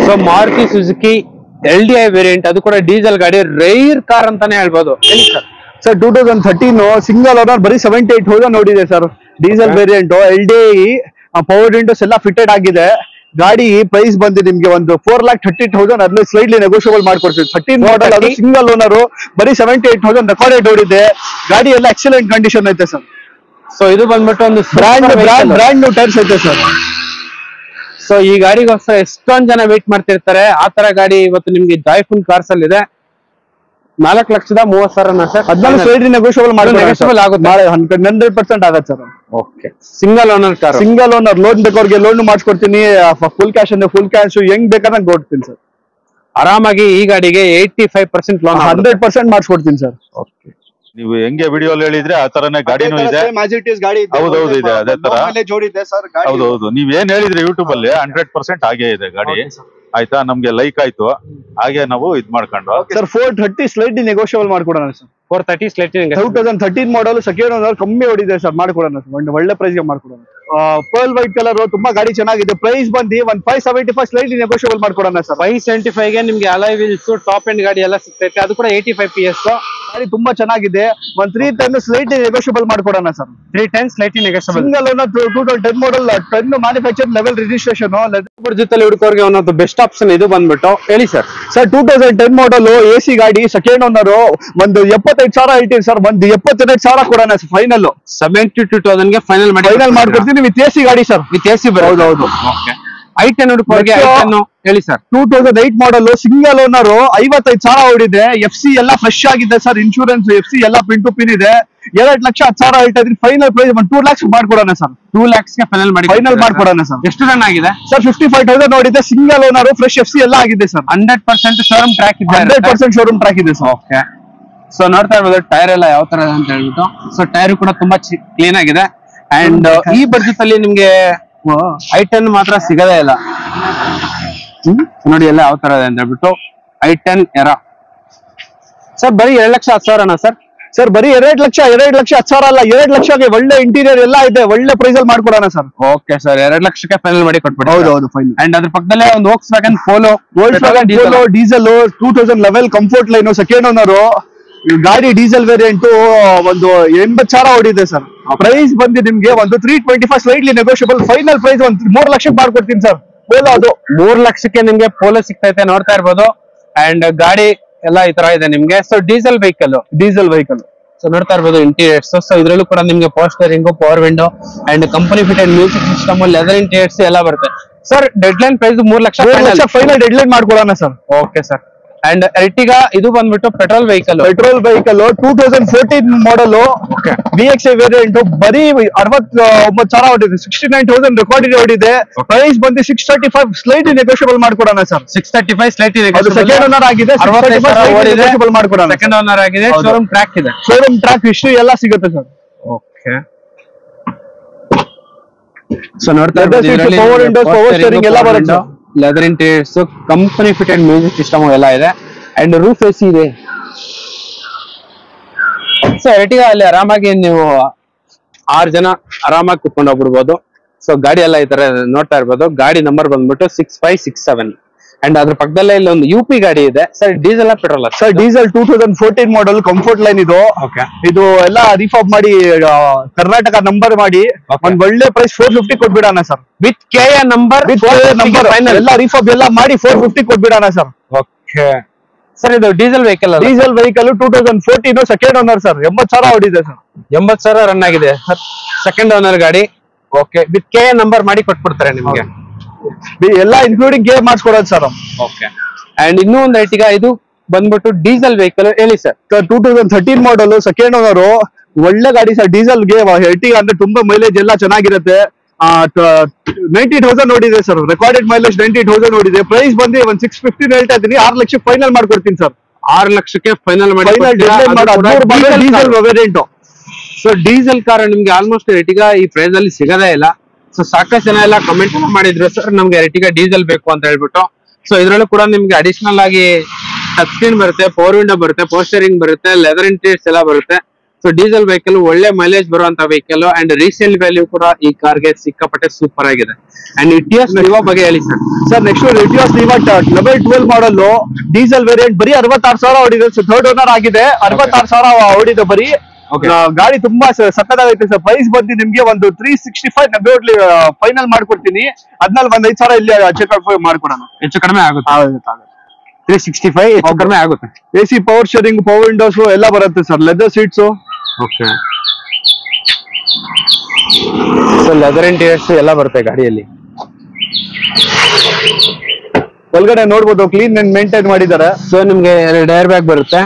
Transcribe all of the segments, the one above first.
So Maruti Suzuki LDI variant, ಅದು ಕೂಡ diesel ಗಾಡಿ, ರೈರ್ ಕಾರ್ ಅಂತಾನೆ ಹೇಳ್ಬೋದು. ಸರ್ 2013 ಸಿಂಗಲ್ ಓನರ್ ಬರೀ 78,000 ನೋಡಿದೆ sir. Diesel variant LDI power windows ಎಲ್ಲ ಫಿಟೆಡ್ ಆಗಿದೆ. ಗಾಡಿ ಪ್ರೈಸ್ ಬಂದು ನಿಮ್ಗೆ ಒಂದು 4,30,000 ಅದ್ರಲ್ಲಿ ಸ್ಲೈಡ್ಲಿ ನೆಗೋಷಿಯಬಲ್ ಮಾಡ್ಕೊಡ್ತೀವಿ. 13 ಮಾಡಲ್, ಅದು ಸಿಂಗಲ್ ಓನರ್, ಬರೀ 78,000 ರೆಕಾರ್ಡೆಡ್ ಓಡಿದೆ. ಗಾಡಿ ಎಲ್ಲ ಎಕ್ಸಲೆಂಟ್ ಕಂಡೀಷನ್ ಐತೆ ಸರ್. ಸೊ ಇದು ಬಂದ್ಬಿಟ್ಟು ಒಂದು ಬ್ರ್ಯಾಂಡ್ ನ್ಯೂ ಟೈರ್ಸ್ ಐತೆ ಸರ್. ಸೊ ಈ ಗಾಡಿಗೋಸ್ಕರ ಎಷ್ಟೊಂದ್ ಜನ ವೇಟ್ ಮಾಡ್ತಿರ್ತಾರೆ. ಆ ತರ ಗಾಡಿ ಇವತ್ತು ನಿಮ್ಗೆ ಜಾಯ್ಫುಲ್ ಕಾರ್ಸ್ ಅಲ್ಲಿ ಇದೆ. 4,30,000 ಸರ್. 14 ಸ್ಲೈಡ್ಲಿ ನೆಗೋಷಿಯಬಲ್ ಆಗುತ್ತೆ, 100% ಆಗತ್ತೆ sir. Okay, single owner car. Single owner, loan ಬೇಕಾದ್ರೆ ಲೋನ್ ಮಾಡಿಸ್ಕೊಡ್ತೀನಿ. ಫುಲ್ ಕ್ಯಾಶ್ ಅಂದ್ರೆ ಫುಲ್ ಕ್ಯಾಶ್, ಹೆಂಗ್ ಬೇಕಾದ್ರೆ ಕೊಡ್ತೀನಿ ಸರ್. ಆರಾಮಾಗಿ ಈ ಗಾಡಿಗೆ 85% ಲೋನ್, 100% ಮಾಡಿಸ್ಕೊಡ್ತೀನಿ ಸರ್. ಓಕೆ, ನೀವು ಹೆಂಗೆ ವಿಡಿಯೋ ಹೇಳಿದ್ರೆ ಆ ತರನೇ ಗಾಡಿನೂ ಇದೆ. ಹೌದೌದು ಇದೆ, ಅದೇ ತರ. ಹೌದೌದು, ನೀವ್ ಏನ್ ಹೇಳಿದ್ರಿ ಯೂಟ್ಯೂಬ್ ಅಲ್ಲಿ 100% ಹಾಗೆ ಇದೆ ಗಾಡಿ. ಆಯ್ತಾ, ನಮ್ಗೆ ಲೈಕ್ ಆಯ್ತು, ಹಾಗೆ ನಾವು ಇದ್ ಮಾಡ್ಕೊಂಡು ಸರ್ 430 ಸ್ಲೈಡ್ ನೆಗೋಷಿಯಬಲ್ ಮಾಡ್ಕೊಡೋಣ sir. 430 slight 2013 model, second owner, ಕಮ್ಮಿ ಹೊಡಿದೆ ಸರ್, ಮಾಡ್ಕೊಡೋಣ ಸರ್. ಒಂದು ಒಳ್ಳೆ ಪ್ರೈಸ್ ಗೆ ಮಾಡ್ಕೊಡೋಣ. ಪರ್ಲ್ ವೈಟ್ ಕಲರ್, ತುಂಬಾ ಗಾಡಿ ಚೆನ್ನಾಗಿದೆ. ಪ್ರೈಸ್ ಬಂದು 575 ಸ್ಲೈಡ್ ನೆಗೋಷಿಯಬಲ್ ಮಾಡ್ಕೊಡೋಣ ಸರ್. 575 ಗೆ ನಿಮ್ಗೆ ಅಲಾಯ್ ವೀಲ್ಸ್, ಟಾಪ್ ಎಂಡ್ ಗಾಡಿ ಎಲ್ಲ ಸಿಗ್ತೈತೆ. ಅದು ಕೂಡ 85 PS ಗಾಡಿ ತುಂಬಾ ಚೆನ್ನಾಗಿದೆ. 310 ಸ್ಲೈಟ್ ನೆಗೋಷಿಯಬಲ್ ಮಾಡ್ಕೊಡೋಣ sir. 310 slight negotiable. Single owner 2010 model, 10 manufacture level registration. ಜೊತೆಲಿ ಹುಡುಕೋರ್ಗೆ ಒಂದು ಬೆಸ್ಟ್ ಆಪ್ಷನ್ ಇದು ಬಂದ್ಬಿಟ್ಟು ಹೇಳಿ ಸರ್. ಸರ್ 2010 ಮಾಡಲ್ AC ಗಾಡಿ, ಸೆಕೆಂಡ್ ಓನರ್, ಒಂದು 75,000 ಹೇಳ್ತೀವಿ ಸರ್. ಒಂದು 72,000 ಕೊಡೋಣ ಫೈನಲ್. 72,000 ಗೆ ಫೈನಲ್ ಮಾಡ್ಕೊಡ್ತೀನಿ ವಿತ್ AC ಗಾಡಿ ಸರ್. ವಿತ್ AC ಬರೋದು. ಹೌದು. i10 ಹುಡುಕೋರ್ಗೆ i10 ಹೇಳಿ ಸರ್. 2008 ಮಾಡಲ್, ಸಿಂಗಲ್ ಓನರ್, 55,000 ಓಡಿದೆ. FC ಎಲ್ಲ ಫ್ರೆಶ್ ಆಗಿದೆ ಸರ್. ಇನ್ಶೂರೆನ್ಸ್ FC ಎಲ್ಲ ಪಿನ್ ಟು ಪಿನ್ ಇದೆ. 2,10,000 ಹೇಳ್ತಾ ಇದ್ರಿ. ಫೈನಲ್ ಪ್ರೈಸ್ 2 lakhs ಮಾಡ್ಕೊಡೋಣ ಸರ್. 2 lakhs ಗೆ ಫೈನಲ್ ಮಾಡ್ಕೊಡೋಣ ಸರ್. ಎಷ್ಟು ರನ್ ಆಗಿದೆ ಸರ್? 55,000 ನೋಡಿದೆ. ಸಿಂಗಲ್ ಓನರ್, ಫ್ರೆಶ್ FC ಎಲ್ಲ ಆಗಿದೆ ಸರ್. 100% ಶೋರೂಮ್ ಟ್ರ್ಯಾಕ್ ಇದೆ. 100% ಶೋರೂಮ್ ಟ್ರ್ಯಾಕ್ ಇದೆ ಸರ್. ಓಕೆ, ಸೊ ನೋಡ್ತಾ ಇರ್ಬೋದು ಟೈರ್ ಎಲ್ಲ ಯಾವ ತರ ಇದೆ ಅಂತ ಹೇಳ್ಬಿಟ್ಟು. ಸೊ ಟೈರ್ ಕೂಡ ತುಂಬಾ ಕ್ಲೀನ್ ಆಗಿದೆ. ಅಂಡ್ ಈ ಬಡ್ಜೆಟ್ ಅಲ್ಲಿ ನಿಮ್ಗೆ i10 ಮಾತ್ರ ಸಿಗದೇ ಇಲ್ಲ. ನೋಡಿ ಎಲ್ಲ ಯಾವ ತರ ಇದೆ ಅಂತ ಹೇಳ್ಬಿಟ್ಟು. i10 ಎರಾ ಸರ್ ಬರೀ 2,10,000 ಸರ್. ಸರ್ ಬರೀ 2,10,000 ಅಲ್ಲ, 2 ಲಕ್ಷಕ್ಕೆ ಒಳ್ಳೆ ಇಂಟೀರಿಯರ್ ಎಲ್ಲ ಇದೆ. ಒಳ್ಳೆ ಪ್ರೈಸ್ ಅಲ್ಲಿ ಮಾಡ್ಕೊಡೋಣ ಸರ್. ಓಕೆ ಸರ್, 2 ಲಕ್ಷಕ್ಕೆ ಫೈನಲ್ ಮಾಡಿ ಕೊಟ್ಬಿಡಿ. ಹೌದೌದು, ಫೈನಲ್. ಅಂಡ್ ಅದ್ರ ಪಕ್ಕದಲ್ಲೇ ಒಂದು Volkswagen Polo diesel 2011 comfort line, second owner ಗಾಡಿ, ಡೀಸೆಲ್ ವೇರಿಯಂಟ್, ಒಂದು 80,000 ಓಡಿದೆ ಸರ್. ಪ್ರೈಸ್ ಬಂದು ನಿಮ್ಗೆ ಒಂದು 325 ಸ್ಲೈಡ್ಲಿ ನೆಗೋಷಿಯಬಲ್. ಫೈನಲ್ ಪ್ರೈಸ್ ಒಂದು 3 ಲಕ್ಷಕ್ಕೆ ಮಾಡ್ಕೊಡ್ತೀನಿ ಸರ್. ಪೋಲೋ, ಅದು 3 ಲಕ್ಷಕ್ಕೆ ನಿಮ್ಗೆ ಪೋಲೋ ಸಿಗ್ತೈತೆ, ನೋಡ್ತಾ ಇರ್ಬೋದು. ಅಂಡ್ ಗಾಡಿ ಎಲ್ಲ ಈ ತರ ಇದೆ ನಿಮ್ಗೆ. ಸೊ ಡೀಸೆಲ್ ವೆಹಿಕಲ್ ಸೊ ನೋಡ್ತಾ ಇರ್ಬೋದು ಇಂಟೀರಿಯರ್ಸ್. ಸೊ ಇದ್ರಲ್ಲೂ ಕೂಡ ನಿಮ್ಗೆ power steering, power window and company fitted music system, leather interiors ಎಲ್ಲ ಬರುತ್ತೆ sir. Deadline price 3 lakh final deadline ಮಾಡ್ಕೊಡೋಣ sir. Okay sir. And Ertiga ಇದು ಬಂದ್ಬಿಟ್ಟು petrol vehicle 2014 model, VXI variant, ಬರೀ 69,000 ಓಡಿದೆ. 69,000 ರೆಕಾರ್ಡ್ ಓಡಿದೆ. ಪ್ರೈಸ್ ಬಂದು 635 ಸ್ಲೈಟ್ ನೆಗೋಷಿಯಬಲ್ ಮಾಡ್ಕೊಡೋಣ ಸರ್. 635 ಸ್ಲೈಟ್ ಸೆಕೆಂಡ್ ಓನರ್ ಆಗಿದೆ. ಮಾಡ್ಕೊಡೋಣ. ಸೆಕೆಂಡ್ ಓನರ್ ಆಗಿದೆ. ಶೋರೂಮ್ ಟ್ರ್ಯಾಕ್ ಇದೆ. ಶೋರೂಮ್ ಟ್ರ್ಯಾಕ್ ಹಿಸ್ಟ್ರಿ ಎಲ್ಲ ಸಿಗುತ್ತೆ ಸರ್. ಓಕೆ, ಸೊ ನೋಡ್ತಾ ಪವರ್ ವಿಂಡೋಸ್, ಪವರ್ ಸ್ಟೇರಿಂಗ್ ಎಲ್ಲ ಬರುತ್ತೆ. Leather interiors, company fitted music system ಎಲ್ಲ ಇದೆ. ಅಂಡ್ ರೂಫ್ AC ಇದೆ. ಸೊ ಎರ್ಟಿಗಾ ಅಲ್ಲಿ ಆರಾಮಾಗಿ ನೀವು 6 ಜನ ಆರಾಮಾಗಿ ಕುತ್ಕೊಂಡು ಹೋಗ್ಬಿಡ್ಬೋದು. ಸೊ ಗಾಡಿ ಎಲ್ಲ ಈ ತರ ನೋಡ್ತಾ ಇರ್ಬೋದು. ಗಾಡಿ ನಂಬರ್ ಬಂದ್ಬಿಟ್ಟು 6567. ಅಂಡ್ ಅದ್ರ ಪಕ್ಕದಲ್ಲೇ ಇಲ್ಲಿ ಒಂದು UP ಗಾಡಿ ಇದೆ sir. Diesel petrol sir? Diesel 2014 ಮಾಡಲ್, ಕಂಫರ್ಟ್ ಲೈನ್ ಇದು. ಇದು ಎಲ್ಲ ರಿಫಾರ್ಮ್ ಮಾಡಿ ಕರ್ನಾಟಕ ನಂಬರ್ ಮಾಡಿ ಒಂದ್ ಒಳ್ಳೆ ಪ್ರೈಸ್ 450 ಕೊಟ್ಬಿಡೋಣ ಸರ್. ವಿತ್ KA ನಂಬರ್ ಎಲ್ಲ ರಿಫಾರ್ಮ್ ಎಲ್ಲ ಮಾಡಿ 450 ಕೊಟ್ಬಿಡೋಣ ಸರ್. ಓಕೆ ಸರ್, ಇದು diesel vehicle 2014 second owner sir. 80,000 ಓಡಿದೆ ಸರ್. 80,000 ರನ್ ಆಗಿದೆ. ಸೆಕೆಂಡ್ ಓನರ್ ಗಾಡಿ. ಓಕೆ, ವಿತ್ KA ನಂಬರ್ ಮಾಡಿ ಕೊಟ್ಬಿಡ್ತಾರೆ ನಿಮ್ಗೆ. ಎಲ್ಲ ಇನ್ಕ್ಲೂಡಿಂಗ್ ಗೇರ್ ಮಾಡಿಸ್ಕೊಡೋದು ಸರ್. ಓಕೆ, ಅಂಡ್ ಇನ್ನೂ ಒಂದು ಎರ್ಟಿಗಾ, ಇದು ಬಂದ್ಬಿಟ್ಟು ಡೀಸೆಲ್ ವೆಹಿಕಲ್ ಹೇಳಿ ಸರ್. 2013 ಮಾಡಲ್, ಸೆಕೆಂಡ್ ಓನರ್, ಒಳ್ಳೆ ಗಾಡಿ ಸರ್. ಡೀಸೆಲ್ ಗೆ ಎರ್ಟಿಗಾ ಅಂದ್ರೆ ತುಂಬಾ ಮೈಲೇಜ್ ಎಲ್ಲ ಚೆನ್ನಾಗಿರುತ್ತೆ. 90,000 ನೋಡಿದೆ ಸರ್. ರೆಕಾರ್ಡೆಡ್ ಮೈಲೇಜ್ 90,000 ನೋಡಿದೆ. ಪ್ರೈಸ್ ಬಂದು 615 ಹೇಳ್ತಾ ಇದ್ದೀನಿ. 6 ಲಕ್ಷಕ್ಕೆ ಫೈನಲ್ ಮಾಡ್ಕೊಡ್ತೀನಿ ಸರ್. 6 ಲಕ್ಷಕ್ಕೆ ಫೈನಲ್ ಮಾಡಿ. Diesel variant. So diesel car ನಿಮ್ಗೆ ಆಲ್ಮೋಸ್ಟ್ ಎರ್ಟಿಗಾ ಈ ಪ್ರೈಸ್ ಅಲ್ಲಿ ಸಿಗದೇ ಇಲ್ಲ. ಸೊ ಸಾಕಷ್ಟು ಜನ ಎಲ್ಲ ಕಮೆಂಟ್ ಮಾಡಿದ್ರು ಸರ್ ನಮ್ಗೆ ಎರ್ಟಿಗಾ ಡೀಸೆಲ್ ಬೇಕು ಅಂತ ಹೇಳ್ಬಿಟ್ಟು. ಸೊ ಇದ್ರಲ್ಲೂ ಕೂಡ ನಿಮ್ಗೆ ಅಡಿಷನಲ್ ಆಗಿ ಟಚ್ ಸ್ಕ್ರೀನ್ ಬರುತ್ತೆ, ಪವರ್ ವಿಂಡೋ ಬರುತ್ತೆ, ಪವರ್ ಸ್ಟೇರಿಂಗ್ ಬರುತ್ತೆ, ಲೆದರ್ ಇಂಟೀರಿಯರ್ಸ್ ಎಲ್ಲ ಬರುತ್ತೆ. ಸೊ ಡೀಸೆಲ್ ವೆಹಿಕಲ್ ಒಳ್ಳೆ ಮೈಲೇಜ್ ಬರುವಂತ ವೆಹಿಕಲ್ ಅಂಡ್ ರೀಸೇಲ್ ವ್ಯಾಲ್ಯೂ ಕೂಡ ಈ ಕಾರ್ಗೆ ಸಿಕ್ಕಾಪಟ್ಟೆ ಸೂಪರ್ ಆಗಿದೆ. ಅಂಡ್ ಇಟಿಯೋಸ್ ಲಿವಾ ಬಗ್ಗೆ ಹೇಳಿ sir. Sir next Etios ಲಿವಾ level 12 ಮಾಡಲ್ ಡೀಸೆಲ್ ವೇರಿಯಂಟ್ ಬರೀ 66,000 ಓಡಿದೆ. ಥರ್ಡ್ ಓನರ್ ಆಗಿದೆ, 66,000 ಓಡಿದೆ ಬರೀ. ಗಾಡಿ ತುಂಬಾ ಸಕ್ಕದಾಗೈತೆ ಸರ್. ಪ್ರೈಸ್ ಬಂದು ನಿಮ್ಗೆ ಒಂದು 365 ನೆಗೋಷಿಯೇಬಲ್ ಫೈನಲ್ ಮಾಡ್ಕೊಡ್ತೀನಿ. ಅದ್ನಲ್ಲಿ ಒಂದ್ 5,000 ಇಲ್ಲಿ ಚೆಕ್ ಮಾಡ್ಕೊಡೋಣ, ಹೆಚ್ಚು ಕಡಿಮೆ ಆಗುತ್ತೆ. 365 ಹೆಚ್ಚು ಕಡಿಮೆ ಆಗುತ್ತೆ. AC power steering, power windows ಎಲ್ಲ ಬರುತ್ತೆ sir. Leather seats. Okay, so leather interiors ಎಲ್ಲ ಬರುತ್ತೆ ಗಾಡಿಯಲ್ಲಿ. ಒಳಗಡೆ ನೋಡ್ಬೋದು ಕ್ಲೀನ್ ಅಂಡ್ ಮೇಂಟೈನ್ ಮಾಡಿದ್ದಾರೆ. ಸೊ ನಿಮ್ಗೆ 2 ಏರ್ ಬ್ಯಾಗ್ ಬರುತ್ತೆ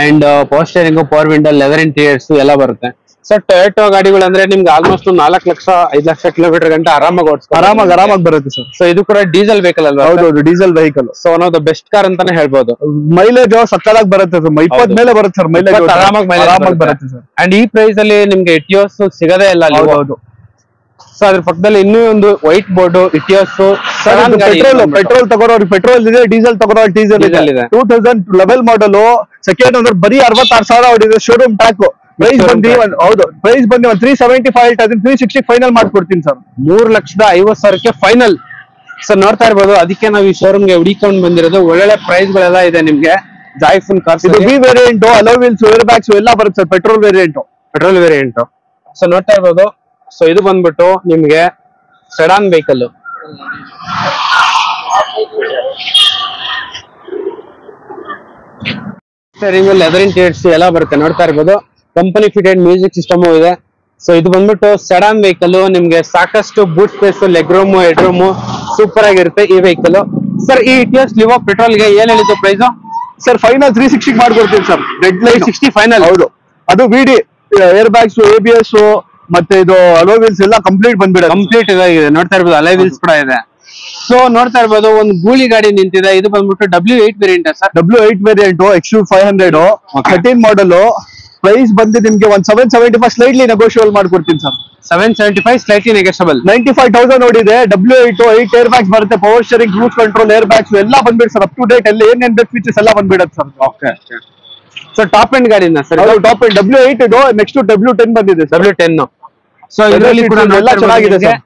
and power steering, power window, leather interiors ಎಲ್ಲ ಬರುತ್ತೆ. ಸರ್ ಟೊಯೋಟೋ ಗಾಡಿಗಳು ಅಂದ್ರೆ ನಿಮ್ಗೆ ಆಲ್ಮೋಸ್ಟ್ 4 ಲಕ್ಷ 5 ಲಕ್ಷ ಕಿಲೋಮೀಟರ್ ಗಂಟೆ ಆರಾಮಾಗಿ ಬರುತ್ತೆ ಸರ್. ಸೊ ಇದು ಕೂಡ ಡೀಸೆಲ್ ವೆಹಿಕಲ್ ಅಲ್ವಾ? ಹೌದು, diesel vehicle. So one of the best car ಅಂತಾನೆ ಹೇಳ್ಬೋದು. ಮೈಲೇಜ್ ಸಕ್ಕದಾಗಿ ಬರುತ್ತೆ ಸರ್. 20 ಮೇಲೆ ಬರುತ್ತೆ ಸರ್ ಮೈಲೇಜ್. ಆರಾಮಾಗಿ ಬರುತ್ತೆ ಸರ್. ಅಂಡ್ ಈ ಪ್ರೈಸ್ ಅಲ್ಲಿ ನಿಮ್ಗೆ ಇಟಿಯೋಸ್ ಸಿಗದೇ ಇಲ್ಲ. ಹೌದು. ಸೊ ಅದ್ರ ಪಕ್ಕದಲ್ಲಿ ಇನ್ನೂ ಒಂದು ವೈಟ್ ಬೋರ್ಡ್ ಇಟಿಯೋಸ್. ಪೆಟ್ರೋಲ್ ತಗೋರೋರು ಪೆಟ್ರೋಲ್ ಇದೆ, ಡೀಸೆಲ್ ತಗೋರೋರು ಡೀಸೆಲ್ ಇದೆ. 2011 ಮಾಡಲ್, ಸೆಕೆಂಡ್ ಓನರ್, ಬರೀ 66,000 ಹೊಡಿದೆ. Showroom tack. ಪ್ರೈಸ್ ಬಂದು ಹೌದು, ಪ್ರೈಸ್ ಬಂದು 375 ಹೇಳ್ತಾ ಇದೀನಿ. 360 ಫೈನಲ್ ಮಾಡ್ಕೊಡ್ತೀನಿ ಸರ್. 3,50,000ಕ್ಕೆ ಫೈನಲ್. ಸರ್ ನೋಡ್ತಾ ಇರ್ಬೋದು, ಅದಕ್ಕೆ ನಾವು ಈ ಶೋರೂಮ್ಗೆ ಹುಡುಕೊಂಡು ಬಂದಿರೋದು. ಒಳ್ಳೆ ಪ್ರೈಸ್ ಗಳೆಲ್ಲ ಇದೆ ನಿಮ್ಗೆ ಜಾಯ್ಫುಲ್ ಕಾರ್ಸ್. ಇದು B variant, hello wheels, air bags ಎಲ್ಲ ಬರುತ್ತೆ ಸರ್. Petrol variant. ಸೊ ನೋಡ್ತಾ ಇರ್ಬೋದು. ಸೊ ಇದು ಬಂದ್ಬಿಟ್ಟು ನಿಮ್ಗೆ ಸೆಡಾನ್ ವೆಹಿಕಲ್. ಲೆದರ್ ಇಂಟೀರಿಯರ್ಸ್ ಎಲ್ಲ ಬರುತ್ತೆ. ನೋಡ್ತಾ ಇರ್ಬೋದು, ಕಂಪನಿ ಫಿಟೆಡ್ ಮ್ಯೂಸಿಕ್ ಸಿಸ್ಟಮ್ ಇದೆ. ಸೊ ಇದು ಬಂದ್ಬಿಟ್ಟು ಸೆಡಾನ್ ವೆಹಿಕಲ್. ನಿಮ್ಗೆ ಸಾಕಷ್ಟು boot space, leg room, head room super ಆಗಿರುತ್ತೆ ಈ ವೆಹಿಕಲ್. ಸರ್ ಈ ಇಟಿಯೋಸ್ ಲಿವಾ ಪೆಟ್ರೋಲ್ ಗೆ ಏನ್ ಹೇಳಿದ್ದು ಪ್ರೈಸ್? ಸರ್ ಫೈನಲ್ 360 ಮಾಡ್ಕೊಡ್ತೀನಿ ಸರ್. Dead line 60 final. ಹೌದು, ಅದು ವಿಡಿ, ಏರ್ ಬ್ಯಾಗ್ಸ್, ABS ಮತ್ತೆ ಇದು ಅಲೋ ವೀಲ್ಸ್ ಎಲ್ಲ ಕಂಪ್ಲೀಟ್ ಇದಾಗಿದೆ. ನೋಡ್ತಾ ಇರ್ಬೋದು, ಅಲೋ ವೀಲ್ಸ್ ಕೂಡ ಇದೆ. ಸೊ ನೋಡ್ತಾ ಇರ್ಬೋದು, ಒಂದು ಗೂಳಿ ಗಾಡಿ ನಿಂತಿದೆ. ಇದು ಬಂದ್ಬಿಟ್ಟು W8 variant sir. W8 variant XU500 13 ಮಾಡಲ್. ಪ್ರೈಸ್ ಬಂದು ನಿಮ್ಗೆ 775 ಸ್ಲೈಟ್ಲಿ ನೆಗೋಷಿಯಬಲ್ ಮಾಡ್ಕೊಡ್ತೀನಿ ಸರ್. 775 slightly negotiable. 95,000 ನೋಡಿದೆ. W8 8 ಏರ್ ಬ್ಯಾಗ್ಸ್ ಬರುತ್ತೆ, power steering, cruise control, air bags ಎಲ್ಲ ಬಂದ್ಬಿಟ್ಟು ಸರ್. ಅಪ್ ಟು ಡೇಟ್ ಎಲ್ಲ ಏನೇನ್ ಬೇಕು ಫೀಚರ್ಸ್ ಎಲ್ಲ ಬಂದ್ಬಿಡುತ್ತೆ sir. Okay, so top end ಗಾಡಿನ ಸರ್. ಟಾಪ್ ಎಂಡ್ W8 ಇದು. ನೆಕ್ಸ್ಟ್ W10 ಬಂದಿದೆ ಸರ್. W10. ಸೊ ಇದರಲ್ಲಿ ಕೂಡ ಎಲ್ಲ ಚೆನ್ನಾಗಿದೆ sir.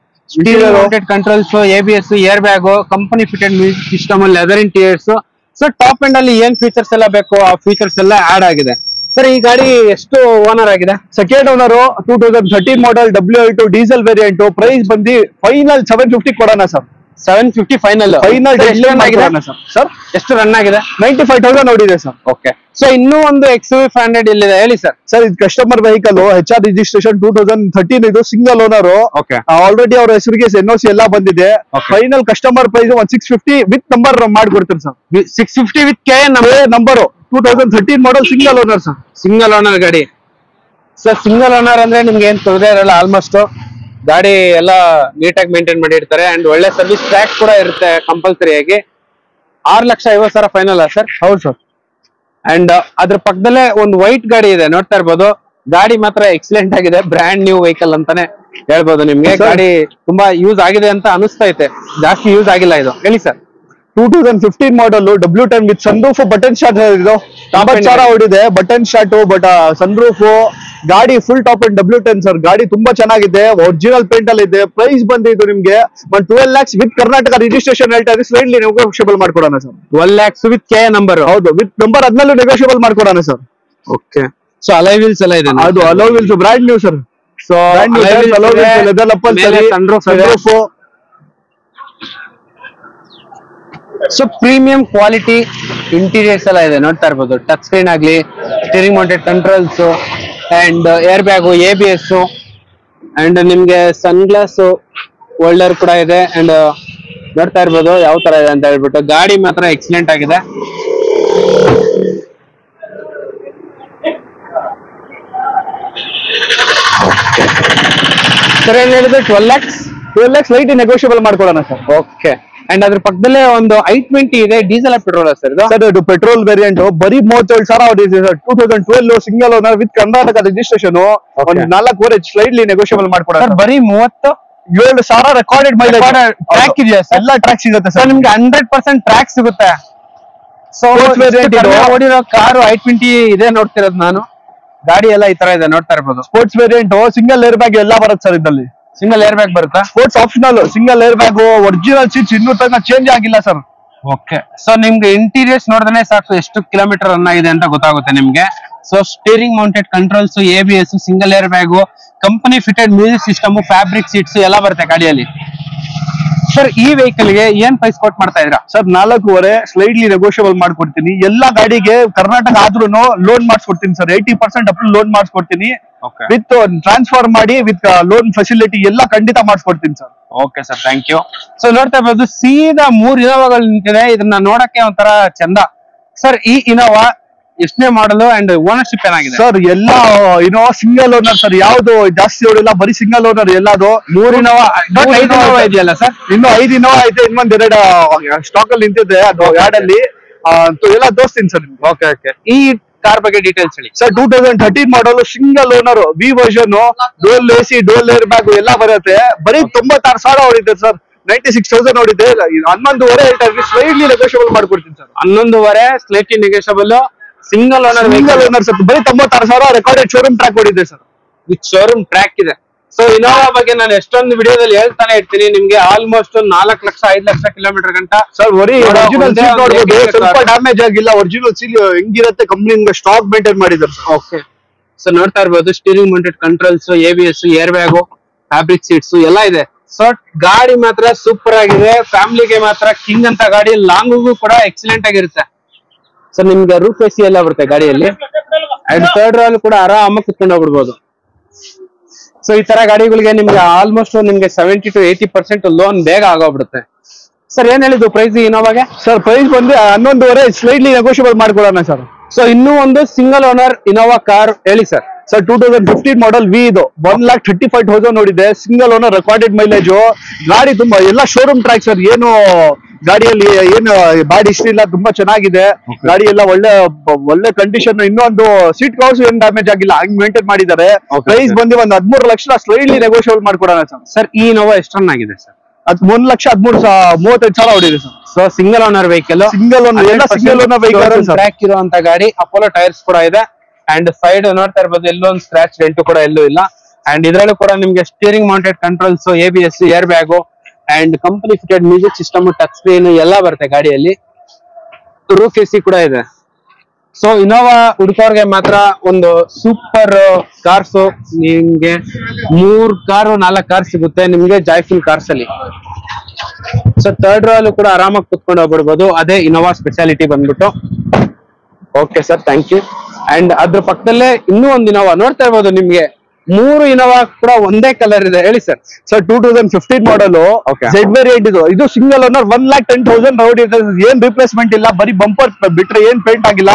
Controls, ABS, air bag, company fitted music system, leather interiors. So top end ಅಲ್ಲಿ ಏನ್ ಫೀಚರ್ಸ್ ಎಲ್ಲ ಬೇಕು ಆ ಫೀಚರ್ಸ್ ಎಲ್ಲ ಆಡ್ ಆಗಿದೆ. ಸರ್ ಈ ಗಾಡಿ ಎಷ್ಟು ಓನರ್ ಆಗಿದೆ? ಸೆಕೆಂಡ್ ಓನರ್, 2013 ಮಾಡಲ್, W8 ಡೀಸೆಲ್ ವೇರಿಯಂಟ್. ಪ್ರೈಸ್ ಬಂದು ಫೈನಲ್ 750 ಕೊಡೋಣ ಸರ್. 750 ಫೈನಲ್. ಸರ್ ಎಷ್ಟು ರನ್ ಆಗಿದೆ? 95,000 ನೋಡಿದೆ ಸರ್. ಓಕೆ, ಸೊ ಇನ್ನೂ ಒಂದು XUV500 ಇಲ್ಲಿದೆ, ಹೇಳಿ ಸರ್. ಸರ್ ಇದು ಕಸ್ಟಮರ್ ವೆಹಿಕಲ್, HR ರಿಜಿಸ್ಟ್ರೇಷನ್, 2013 ಇದು, ಸಿಂಗಲ್ ಓನರ್. ಆಲ್ರೆಡಿ ಅವ್ರ ಹೆಸರಿಗೆ NOC ಎಲ್ಲ ಬಂದಿದೆ. Final customer price 650 with number ಮಾಡ್ಕೊಡ್ತೀನಿ sir. 650 with K number. 2013 model, single owner sir. Single owner ಗಾಡಿ. ಸರ್ ಸಿಂಗಲ್ ಓನರ್ ಅಂದ್ರೆ ನಿಮ್ಗೆ ಏನ್ ತೊಂದರೆ ಇರಲ್ಲ. ಆಲ್ಮೋಸ್ಟ್ ಗಾಡಿ ಎಲ್ಲ ನೀಟಾಗಿ ಮೇಂಟೈನ್ ಮಾಡಿರ್ತಾರೆ ಅಂಡ್ ಒಳ್ಳೆ ಸರ್ವಿಸ್ ಟ್ರ್ಯಾಕ್ ಕೂಡ ಇರುತ್ತೆ ಕಂಪಲ್ಸರಿ ಆಗಿ. 6,50,000 ಫೈನಲ್ ಸರ್? ಹೌದು ಸರ್. ಅಂಡ್ ಅದ್ರ ಪಕ್ಕದಲ್ಲೇ ಒಂದು ವೈಟ್ ಗಾಡಿ ಇದೆ, ನೋಡ್ತಾ ಇರ್ಬೋದು. ಗಾಡಿ ಮಾತ್ರ ಎಕ್ಸಲೆಂಟ್ ಆಗಿದೆ, ಬ್ರ್ಯಾಂಡ್ ನ್ಯೂ ವೆಹಿಕಲ್ ಅಂತಾನೆ ಹೇಳ್ಬೋದು ನಿಮ್ಗೆ. ಗಾಡಿ ತುಂಬಾ ಯೂಸ್ ಆಗಿದೆ ಅಂತ ಅನಿಸ್ತೈತೆ, ಜಾಸ್ತಿ ಯೂಸ್ ಆಗಿಲ್ಲ ಇದು. ಹೇಳಿ sir. 2015 model, W10 with sunroof, button shot. ಇದು 50,000 ಓಡಿದೆ, ಬಟನ್ ಶಾಟ್, ಬಟ್ ಸನ್ರೂಫ್. ಗಾಡಿ full top and W10 sir. ಗಾಡಿ ತುಂಬಾ ಚೆನ್ನಾಗಿದೆ, ಒರಿಜಿನಲ್ ಪೇಂಟ್ ಅಲ್ಲಿ ಇದೆ. ಪ್ರೈಸ್ ಬಂದಿದ್ದು ನಿಮ್ಗೆ 12 lakhs ವಿತ್ ಕರ್ನಾಟಕ ರಿಜಿಸ್ಟ್ರೇಷನ್ ಹೇಳ್ತಾ ಇದೆ. ಸ್ಲೈಟ್ಲಿ ನೆಗೋಷಿಯಬಲ್ ಮಾಡ್ಕೊಡೋಣ sir. 12 lakhs with K number. ಹೌದು, ವಿತ್ ನಂಬರ್ ಅದನ್ನಲ್ಲೂ ನೆಗೋಷಿಯಬಲ್ ಮಾಡ್ಕೊಡೋಣ ಸರ್. ಓಕೆ, ಸೊ ಅಲೈ ವೀಲ್ಸ್ ಎಲ್ಲ ಇದೆ. ಅದು hello wheels brand new sir. So sunroof. So premium quality interiors ಎಲ್ಲ ಇದೆ, ನೋಡ್ತಾ ಇರ್ಬೋದು. ಟಚ್ ಸ್ಕ್ರೀನ್ ಆಗ್ಲಿ, steering mounted controls and air bag, ABS and ನಿಮ್ಗೆ ಸನ್ ಗ್ಲಾಸ್ ಹೋಲ್ಡರ್ ಕೂಡ ಇದೆ. ಅಂಡ್ ನೋಡ್ತಾ ಇರ್ಬೋದು ಯಾವ ತರ ಇದೆ ಅಂತ ಹೇಳ್ಬಿಟ್ಟು. ಗಾಡಿ ಮಾತ್ರ ಎಕ್ಸಲೆಂಟ್ ಆಗಿದೆ. ಸರ್ ಏನ್ ಹೇಳಿದ್ರೆ 12 lakhs ಲೈಟ್ ನೆಗೋಷಿಯಬಲ್ ಮಾಡ್ಕೊಡೋಣ ಸರ್. ಓಕೆ, ಅಂಡ್ ಅದ್ರ ಪಕ್ಕದಲ್ಲೇ ಒಂದು i20 ಇದೆ. ಡೀಸೆಲ್ ಪೆಟ್ರೋಲ್ ಸರ್ ಇದು? ಸರ್ ಇದು ಪೆಟ್ರೋಲ್ ವೇರಿಯಂಟ್, ಬರೀ 37,000 ಹೊಡಿದೆ sir. 2012 single owner with Karnataka registration. ಒಂದು 4 ಸ್ಲೈಟ್ಲಿ ನೆಗೋಷಿಯಬಲ್ ಮಾಡ್ಕೊಡೋಣ. ಬರೀ 37,000 ರೆಕಾರ್ಡೆಡ್ ಮೈಲೇಜ್. ಟ್ರ್ಯಾಕ್ ಇದೆಯಾ ಸರ್? ಎಲ್ಲ ಟ್ರ್ಯಾಕ್ ಸಿಗುತ್ತೆ ಸರ್. ನಿಮ್ಗೆ 100% ಟ್ರ್ಯಾಕ್ ಸಿಗುತ್ತೆ. ಸೊ ಓಡಿರೋ ಕಾರು i20 ಇದೆ ನೋಡ್ತಿರೋದು ನಾನು. ಗಾಡಿ ಎಲ್ಲ ಈ ತರ ಇದೆ ನೋಡ್ತಾ ಇರ್ಬೋದು. Sports variant single air bag ಎಲ್ಲ ಬರುತ್ತೆ ಸರ್ ಇದ್ರಲ್ಲಿ. ಸಿಂಗಲ್ ಏರ್ ಬ್ಯಾಗ್ ಬರುತ್ತಾ? Sports optional, single air bag, original seats ಇನ್ನೂ ತನಕ ಚೇಂಜ್ ಆಗಿಲ್ಲ ಸರ್. ಓಕೆ, ಸೊ ನಿಮ್ಗೆ ಇಂಟೀರಿಯರ್ಸ್ ನೋಡಿದ್ರೆ ಸಾಕು ಎಷ್ಟು ಕಿಲೋಮೀಟರ್ ರನ್ ಆಗಿದೆ ಅಂತ ಗೊತ್ತಾಗುತ್ತೆ ನಿಮ್ಗೆ. So steering mounted controls, ABS, single air bag, company fitted music system, fabric seats ಎಲ್ಲ ಬರುತ್ತೆ ಗಾಡಿಯಲ್ಲಿ. ಸರ್ ಈ ವೆಹಿಕಲ್ ಗೆ ಏನ್ ಪ್ರೈಸ್ ಕೋಟ್ ಮಾಡ್ತಾ ಇದ್ರಾ? ಸರ್ 4.5 ಸ್ಲೈಡ್ಲಿ ನೆಗೋಷಿಯಬಲ್ ಮಾಡ್ಕೊಡ್ತೀನಿ. ಎಲ್ಲಾ ಗಾಡಿಗೆ ಕರ್ನಾಟಕ ಆದ್ರೂ ಲೋನ್ ಮಾಡಿಸ್ಕೊಡ್ತೀನಿ ಸರ್. 80% ಅಪ್ ಲೋನ್ ಮಾಡಿಸ್ಕೊಡ್ತೀನಿ. ವಿತ್ ಟ್ರಾನ್ಸ್ಫರ್ ಮಾಡಿ ವಿತ್ ಲೋನ್ ಫೆಸಿಲಿಟಿ ಎಲ್ಲ ಖಂಡಿತ ಮಾಡಿಸ್ಕೊಡ್ತೀನಿ sir. Okay sir, thank you. So ನೋಡ್ತಾ ಇರ್ಬೋದು ಸೀದಾ 3 ಇನೋವಾಗಳು ನಿಂತಿದೆ. ಇದನ್ನ ನೋಡಕ್ಕೆ ಒಂಥರ ಚಂದ. ಸರ್ ಈ ಇನೋವಾ ಎಷ್ಟನೇ ಮಾಡಲು ಅಂಡ್ ಓನರ್ಶಿಪ್ ಏನಾಗಿದೆ? ಸರ್ ಎಲ್ಲ ಇನೋವಾ ಸಿಂಗಲ್ ಓನರ್ ಸರ್. ಯಾವ್ದು ಜಾಸ್ತಿ ಓಡಿಲ್ಲ, ಬರೀ ಸಿಂಗಲ್ ಓನರ್ ಎಲ್ಲದು. 3 ಇನೋವಾ ಇದೆಯಲ್ಲ ಸರ್? ಇನ್ನು 5 ಇನೋವಾ ಐತೆ, ಇನ್ನೊಂದ್ 2 ಸ್ಟಾಕ್ ಅಲ್ಲಿ ನಿಂತಿದೆ ಅದು ಯಾರ್ಡ್ ಅಲ್ಲಿ. ಎಲ್ಲ ತೋರಿಸ್ತೀನಿ ಸರ್ ನಿಮ್ಗೆ. ಓಕೆ ಓಕೆ, ಈ ಕಾರ್ ಬಗ್ಗೆ ಡೀಟೇಲ್ಸ್ ಹೇಳಿ sir. 2013 model, single owner, V version, ಡೋಲ್ AC, ಡೋಲ್ ಏರ್ ಬ್ಯಾಗ್ ಎಲ್ಲ ಬರುತ್ತೆ. ಬರೀ 96,000 ಹೊಡಿದೆ ಸರ್. 96,000 ಹೊಡಿದೆ. 11.5 ಹೇಳ್ತಾರೆ, ಸ್ಲೈಡ್ಲಿ ನೆಗೋಷಿಯಬಲ್ ಮಾಡ್ಕೊಡ್ತೀನಿ sir. 11.5 slightly negotiable. Single owner sir. ಬರೀ 96,000 ರೆಕಾರ್ಡೆಡ್ ಶೋರೂಮ್ ಟ್ರ್ಯಾಕ್ ಹೊಡಿದೆ ಸರ್. ವಿತ್ ಶೋರೂಮ್ ಟ್ರ್ಯಾಕ್ ಇದೆ. ಸೊ ಇನೋವಾ ಬಗ್ಗೆ ನಾನು ಎಷ್ಟೊಂದು ವಿಡಿಯೋದಲ್ಲಿ ಹೇಳ್ತಾನೆ ಇರ್ತೀನಿ ನಿಮ್ಗೆ. ಆಲ್ಮೋಸ್ಟ್ 4 ಲಕ್ಷ 5 ಲಕ್ಷ ಕಿಲೋಮೀಟರ್ ಗಂಟ. ಸರ್ ಬರೀ ಒರಿಜಿನಲ್ ಸೀಟ್ ನೋಡ್ಬೋದು, ಸ್ವಲ್ಪ ಡ್ಯಾಮೇಜ್ ಆಗಿಲ್ಲ. ಒರಿಜಿನಲ್ ಸೀಲ್ ಹೆಂಗಿರುತ್ತೆ ಕಂಪ್ನಿ ಸ್ಟಾಕ್ ಮೇಂಟೈನ್ ಮಾಡಿದ್ದಾರೆ ಸರ್. ಓಕೆ, ಸೊ ನೋಡ್ತಾ ಇರ್ಬೋದು steering mounted controls, ABS, air bag, fabric seats ಎಲ್ಲ ಇದೆ. ಸೊ ಗಾಡಿ ಮಾತ್ರ ಸೂಪರ್ ಆಗಿದೆ. ಫ್ಯಾಮಿಲಿಗೆ ಮಾತ್ರ ಕಿಂಗ್ ಅಂತ ಗಾಡಿ. ಲಾಂಗ್ಗೂ ಕೂಡ ಎಕ್ಸಲೆಂಟ್ ಆಗಿರುತ್ತೆ. ಸೊ ನಿಮ್ಗೆ ರೂಫ್ AC ಎಲ್ಲ ಬರುತ್ತೆ ಗಾಡಿಯಲ್ಲಿ. ಅಂಡ್ ಥರ್ಡ್ ರೋ ಕೂಡ ಆರಾಮಾಗಿ ಕುತ್ಕೊಂಡು ಹೋಗ್ಬಿಡ್ಬೋದು. ಸೊ ಈ ತರ ಗಾಡಿಗಳಿಗೆ ನಿಮ್ಗೆ ಆಲ್ಮೋಸ್ಟ್ ನಿಮ್ಗೆ 70 to 80% ಲೋನ್ ಬೇಗ ಆಗೋಗ್ಬಿಡುತ್ತೆ. ಸರ್ ಏನ್ ಹೇಳಿದ್ದು ಪ್ರೈಸ್ ಇನೋವಾಗೆ? ಸರ್ ಪ್ರೈಸ್ ಬಂದು 11.5 ಸ್ಲೈಡ್ಲಿ ನೆಗೋಷಿಯಬಲ್ ಮಾಡ್ಕೊಡೋಣ ಸರ್. ಸೊ ಇನ್ನೂ ಒಂದು ಸಿಂಗಲ್ ಓನರ್ ಇನೋವಾ ಕಾರ್ ಹೇಳಿ ಸರ್. ಸರ್ 2015 ಮಾಡಲ್ ವಿ ಇದು. 1,35,000 ನೋಡಿದೆ. Single owner, recorded mileage. ಗಾಡಿ ತುಂಬಾ ಎಲ್ಲ ಶೋರೂಮ್ ಟ್ರ್ಯಾಕ್ ಸರ್. ಏನು ಗಾಡಿಯಲ್ಲಿ ಏನು ಬಾಡಿ ಹಿಸ್ಟ್ರಿ ಇಲ್ಲ, ತುಂಬಾ ಚೆನ್ನಾಗಿದೆ ಗಾಡಿ ಎಲ್ಲ. ಒಳ್ಳೆ ಕಂಡೀಷನ್. ಇನ್ನೊಂದು ಸೀಟ್ ಕವರ್ಸ್ ಏನ್ ಡ್ಯಾಮೇಜ್ ಆಗಿಲ್ಲ, ಹಂಗ್ ಮೇಂಟೈನ್ ಮಾಡಿದ್ದಾರೆ. ಪ್ರೈಸ್ ಬಂದು ಒಂದು 13 ಲಕ್ಷ ಸ್ಲೈಡ್ಲಿ ನೆಗೋಷಿಯಬಲ್ ಮಾಡ್ಕೊಡೋಣ ಸರ್. ಸರ್ ಈ ಇನೋವಾ ಎಷ್ಟು ರನ್ ಆಗಿದೆ ಸರ್? ಅದು 1,35,000 ಹೊಡಿದೆ sir. So single owner vehicle. Single owner ಎಲ್ಲ ಸಿಂಗಲ್ ಓನರ್ ವೆಹಿಕಲ್ ಟ್ರ್ಯಾಕ್ ಇರುವಂತ ಗಾಡಿ. ಅಪೋಲೋ ಟೈರ್ಸ್ ಕೂಡ ಇದೆ. ಅಂಡ್ ಸೈಡ್ ನೋಡ್ತಾ ಇರ್ಬೋದು ಎಲ್ಲೊಂದು ಸ್ಕ್ರಾಚ್ ಡೆಂಟ್ ಕೂಡ ಎಲ್ಲೂ ಇಲ್ಲ. ಅಂಡ್ ಇದ್ರಲ್ಲೂ ಕೂಡ ನಿಮ್ಗೆ steering mounted controls, ABS, air bag and company fitted music system, touch screen ಎಲ್ಲ ಬರುತ್ತೆ ಗಾಡಿಯಲ್ಲಿ. ರೂಫ್ AC ಕೂಡ ಇದೆ. ಸೊ ಇನೋವಾ ಹುಡುಕೋರ್ಗೆ ಮಾತ್ರ ಒಂದು ಸೂಪರ್ ಕಾರ್ಸ್. ನಿಮ್ಗೆ 3 ಕಾರು 4 ಕಾರ್ ಸಿಗುತ್ತೆ ನಿಮ್ಗೆ ಜಾಯ್ಫುಲ್ ಕಾರ್ಸ್ ಅಲ್ಲಿ. ಸೊ ಥರ್ಡ್ ರೋ ಅಲ್ಲೂ ಕೂಡ ಆರಾಮಾಗಿ ಕುತ್ಕೊಂಡು ಹೋಗ್ಬಿಡ್ಬೋದು. ಅದೇ ಇನೋವಾ ಸ್ಪೆಷಾಲಿಟಿ ಬಂದ್ಬಿಟ್ಟು. Okay sir, thank you. And ಅದ್ರ ಪಕ್ಕದಲ್ಲೇ ಇನ್ನೂ ಒಂದು ಇನೋವಾ ನೋಡ್ತಾ ಇರ್ಬೋದು. ನಿಮ್ಗೆ 3 ಇನೋವಾ ಕೂಡ ಒಂದೇ ಕಲರ್ ಇದೆ. ಹೇಳಿ ಸರ್. ಸರ್ 2015 ಮಾಡಲು, Z ವೇರಿಯಂಟ್ ಇದು. ಇದು ಸಿಂಗಲ್ ಓನರ್, 1,10,000 ರೋಡ್ ಇದೆ. ಏನ್ ರಿಪ್ಲೇಸ್ಮೆಂಟ್ ಇಲ್ಲ, ಬರೀ ಬಂಪರ್ ಬಿಟ್ರೆ ಏನ್ ಪೇಂಟ್ ಆಗಿಲ್ಲ.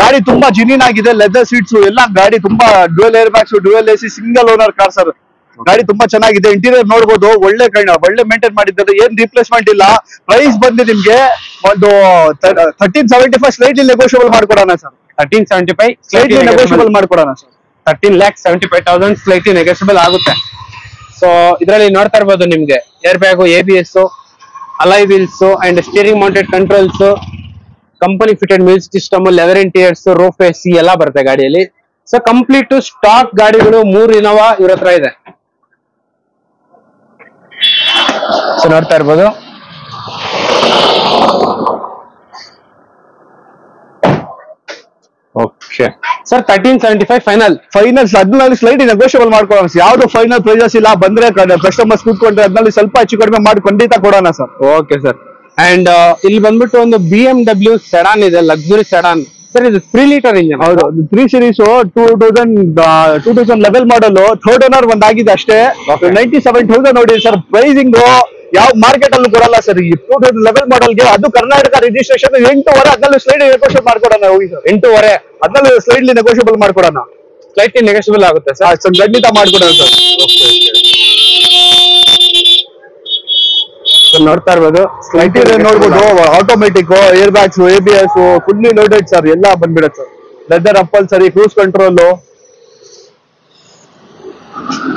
ಗಾಡಿ ತುಂಬಾ ಜಿನಿನ್ ಆಗಿದೆ. ಲೆದರ್ ಸೀಟ್ಸ್ ಎಲ್ಲ ಗಾಡಿ ತುಂಬಾ dual air bags, dual AC, single owner car sir. ಗಾಡಿ ತುಂಬಾ ಚೆನ್ನಾಗಿದೆ. ಇಂಟೀರಿಯರ್ ನೋಡ್ಬೋದು, ಒಳ್ಳೆ ಮೇಂಟೈನ್ ಮಾಡಿದ್ದಾರೆ. ಏನ್ ರಿಪ್ಲೇಸ್ಮೆಂಟ್ ಇಲ್ಲ. ಪ್ರೈಸ್ ಬಂದು ನಿಮ್ಗೆ ಒಂದು 1375 ಸ್ಲೈಟ್ಲಿ ನೆಗೋಷಿಯಬಲ್ ಮಾಡ್ಕೊಡೋಣ ಸರ್. 1375 ಸ್ಲೈಟ್ಲಿ ನೆಗೋಷಿಯಬಲ್ ಮಾಡ್ಕೊಡೋಣ ಸರ್. 13,75,000 ಸ್ಲೈಟ್ಲಿ ನೆಗೋಷಿಯಬಲ್ ಆಗುತ್ತೆ. ಸೊ ಇದರಲ್ಲಿ ನೋಡ್ತಾ ಇರ್ಬೋದು ನಿಮ್ಗೆ air bag, ABS, alloy wheels and steering mounted controls, company fitted music system, leather interiors, roof AC ಎಲ್ಲ ಬರುತ್ತೆ ಗಾಡಿಯಲ್ಲಿ. ಸೊ ಕಂಪ್ಲೀಟ್ ಸ್ಟಾಕ್ ಗಾಡಿಗಳು 3 ಇನೋವಾ ಇವ್ರ ಹತ್ರ ಇದೆ. ಸೊ ನೋಡ್ತಾ ಇರ್ಬೋದು. Okay sir, 1375 final. 14 slide negotiable ಮಾಡ್ಕೊಡೋಣ. ಯಾವ್ದು ಫೈನಲ್ ಪ್ರೈಸಸ್ ಇಲ್ಲ. ಬಂದ್ರೆ ಕಸ್ಟಮರ್ಸ್ ಕೂತ್ಕೊಂಡ್ರೆ ಅದ್ರಲ್ಲಿ ಸ್ವಲ್ಪ ಹೆಚ್ಚು ಕಡಿಮೆ ಮಾಡಿ ಖಂಡಿತ ಕೊಡೋಣ ಸರ್. Okay sir. ಅಂಡ್ ಇಲ್ಲಿ ಬಂದ್ಬಿಟ್ಟು ಒಂದು BMW ಸೆಡಾನ್ ಇದೆ, ಲಕ್ಸುರಿ ಸೆಡಾನ್ ಸರ್. ಇದು 3 ಲೀಟರ್ ಇಂಜಿನ್. ಹೌದು, 3 ಸೀರೀಸ್ 2011 ಮಾಡಲ್. ಥರ್ಡ್ ಓನರ್ ಒಂದಾಗಿದೆ ಅಷ್ಟೇ. 97,000 ನೋಡಿ ಸರ್. ಪ್ರೈಸಿಂಗ್ ಯಾವ ಮಾರ್ಕೆಟ್ ಅಲ್ಲೂ ಕೊಡಲ್ಲ ಸರ್. ಈ 2011 ಮಾಡಲ್ಗೆ, ಅದು ಕರ್ನಾಟಕ ರಿಜಿಸ್ಟ್ರೇಷನ್. 8.5 ಅದ್ರಲ್ಲಿ ಸ್ಲೈಡ್ ನೆಗೋಷಿಯಬಲ್ ಮಾಡ್ಕೊಡೋಣ. ಹೋಗಿ ಸರ್ 8.5 ಅದ್ರಲ್ಲಿ ಸ್ಲೈಡ್ಲಿ ನೆಗೋಷಿಯಬಲ್ ಮಾಡ್ಕೊಡೋಣ. ಸ್ಲೈಟ್ಲಿ ನೆಗೋಷಿಯಬಲ್ ಆಗುತ್ತೆ ಸರ್. ಖಂಡಿತ ಮಾಡ್ಕೊಡೋಣ ಸರ್. ನೋಡ್ತಾ ಇರ್ಬೋದು, ಇಂಟೀರಿಯರ್ ನೋಡ್ಬೋದು. Automatic, air bags, ABS fully loaded sir. ಎಲ್ಲ ಬಂದ್ಬಿಡುತ್ತೆ sir. Leather upholstery, cruise control.